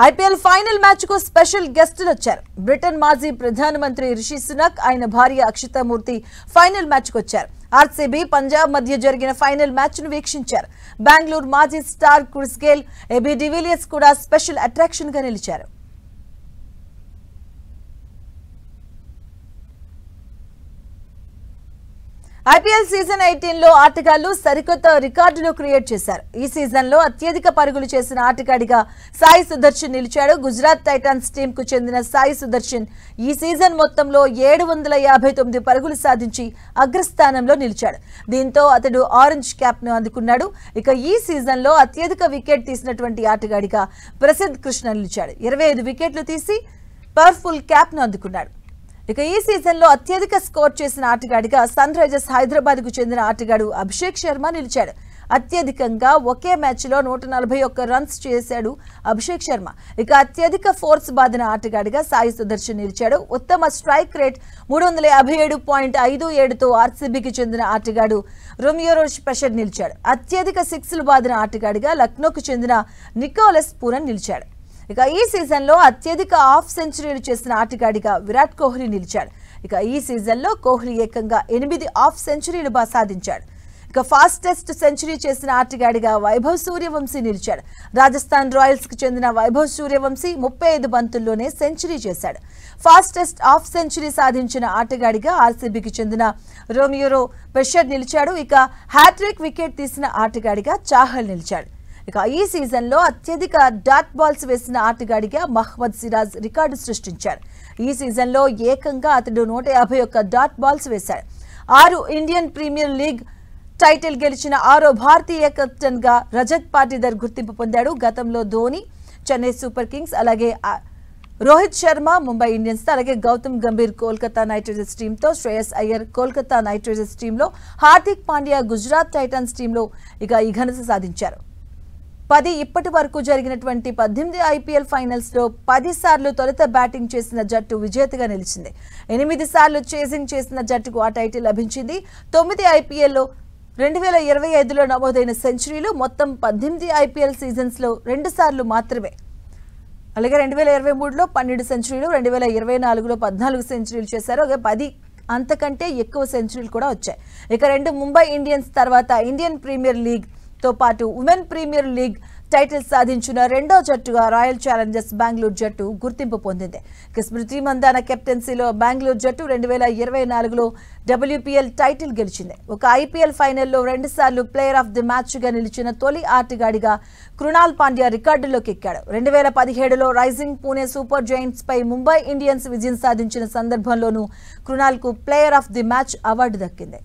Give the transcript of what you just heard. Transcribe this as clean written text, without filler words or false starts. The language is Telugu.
ఐపీఎల్ ఫైనల్ మ్యాచ్ కు స్పెషల్ గెస్టులు వచ్చారు. బ్రిటన్ మాజీ ప్రధానమంత్రి రిషి సునక్, ఆయన భార్య అక్షితా మూర్తి ఫైనల్ మ్యాచ్ కు వచ్చారు. ఆర్సీబీ పంజాబ్ మధ్య జరిగిన ఫైనల్ మ్యాచ్ ను వీక్షించారు. బెంగళూరు మాజీ star Chris Gayle, AB de Villiers కూడా స్పెషల్ అట్రాక్షన్ గా నిలిచారు. ఐపీఎల్ సీజన్ 18 లో ఆటగాళ్లు సరికొత్త రికార్డును క్రియేట్ చేశారు. ఈ సీజన్ లో అత్యధిక పరుగులు చేసిన ఆటగాడిగా సాయి సుదర్శన్ నిలిచాడు. గుజరాత్ టైటాన్స్ టీమ్ కు చెందిన సాయి సుదర్శన్ ఈ సీజన్ మొత్తంలో 759 పరుగులు సాధించి అగ్రస్థానంలో నిలిచాడు. దీంతో అతడు ఆరెంజ్ క్యాప్ ను అందుకున్నాడు. ఇక ఈ సీజన్ లో అత్యధిక వికెట్ తీసినటువంటి ఆటగాడిగా ప్రసిద్ధ్ కృష్ణ నిలిచాడు. 25 వికెట్లు తీసి పవర్ఫుల్ క్యాప్ ను అందుకున్నాడు. ఇక ఈ సీజన్ లో అత్యధిక స్కోర్ చేసిన ఆటగాడిగా సన్ రైజర్స్ హైదరాబాద్ కు చెందిన ఆటగాడు అభిషేక్ శర్మ నిలిచాడు. అత్యధికంగా ఒకే మ్యాచ్ లో 141 రన్స్ చేశాడు అభిషేక్ శర్మ. ఇక అత్యధిక ఫోర్స్ బాదిన ఆటగాడిగా సాయి సుదర్శన్ నిలిచాడు. ఉత్తమ స్ట్రైక్ రేట్ 357.57తో ఆర్సీబీకి చెందిన ఆటగాడు రొమియో స్పెషల్ నిలిచాడు. అత్యధిక సిక్స్లు బాదిన ఆటగాడిగా లక్నోకు చెందిన నికోలస్ పూరన్ నిలిచాడు. ఇక ఈ సీజన్ లో అత్యధిక హాఫ్ సెంచరీలు చేసిన ఆటగాడిగా విరాట్ కోహ్లీ నిలిచాడు. ఇక ఈ సీజన్ లో కోహ్లీ ఏకంగా 8 హాఫ్ సెంచరీలు సాధించాడు. ఇక ఫాస్టెస్ట్ సెంచరీ చేసిన ఆటగాడిగా వైభవ్ సూర్యవంశీ నిలిచాడు. రాజస్థాన్ రాయల్స్ కు చెందిన వైభవ్ సూర్యవంశీ 35 బంతుల్లోనే సెంచరీ చేశాడు. ఫాస్టెస్ట్ హాఫ్ సెంచరీ సాధించిన ఆటగాడిగా ఆర్సీబీకి చెందిన రొమియో పెషర్ నిలిచాడు. ఇక హ్యాట్రిక్ వికెట్ తీసిన ఆటగాడిగా చాహల్ నిలిచాడు. ఇక ఈ సీజన్ లో అత్యధిక డాట్ బాల్స్ వేసిన ఆటగాడిగా మహ్మద్ సిరాజ్ రికార్డు సృష్టించాడు. ఈ సీజన్ లో ఏకంగా అతడు 151 డాట్ బాల్స్ వేశాడు. 6 ఇండియన్ ప్రీమియర్ లీగ్ టైటిల్ గెలిచిన 6వ భారతీయ కెప్టెన్ గా రజత్ పాటీదార్ గుర్తింపు పొందాడు. గతంలో ధోని చెన్నై సూపర్ కింగ్స్, అలాగే రోహిత్ శర్మ ముంబై ఇండియన్స్ తో, అలాగే Gautam Gambhir Kolkata Knight Riders team తో, Shreyas Iyer Kolkata Knight Riders team లో, హార్దిక్ పాండ్యా గుజరాత్ టైటన్స్ టీమ్ లో ఇక ఈ ఘనత సాధించారు. ఇప్పటి వరకు జరిగినటువంటి 18 ఐపీఎల్ ఫైనల్స్ లో 10 సార్లు తొలుత బ్యాటింగ్ చేసిన జట్టు విజేతగా నిలిచింది. 8 సార్లు చేసింగ్ చేసిన జట్టుకు ఆ టైటిల్ లభించింది. 9 ఐపీఎల్లో 2025లో నమోదైన సెంచరీలు మొత్తం 18 ఐపీఎల్ సీజన్స్ లో 2 సార్లు మాత్రమే. అలాగే 2023లో 12 సెంచరీలు, 2024లో 14 సెంచరీలు చేశారు. 10 అంతకంటే ఎక్కువ సెంచరీలు కూడా వచ్చాయి. ఇక 2 ముంబై ఇండియన్స్ తర్వాత ఇండియన్ ప్రీమియర్ లీగ్ తో పాటు ఉమెన్ ప్రీమియర్ లీగ్ టైటిల్ సాధించిన రెండో జట్టుగా రాయల్ ఛాలెంజర్స్ బెంగళూరు జట్టు గుర్తింపు పొందింది. స్మృతి మందాన కెప్టెన్సీలో బెంగళూరు జట్టు 2024లో WPL టైటిల్ గెలిచింది. ఒక ఐపీఎల్ ఫైనల్లో 2 సార్లు ప్లేయర్ ఆఫ్ ది మ్యాచ్ గా నిలిచిన తొలి ఆటగాడిగా కృణాల్ పాండ్యా రికార్డులోకి ఎక్కాడు. 2017లో రైజింగ్ పూణే సూపర్ జైంట్స్ పై ముంబై ఇండియన్స్ విజయం సాధించిన సందర్భంలోనూ కృణాల్ కు player of the match award దక్కింది.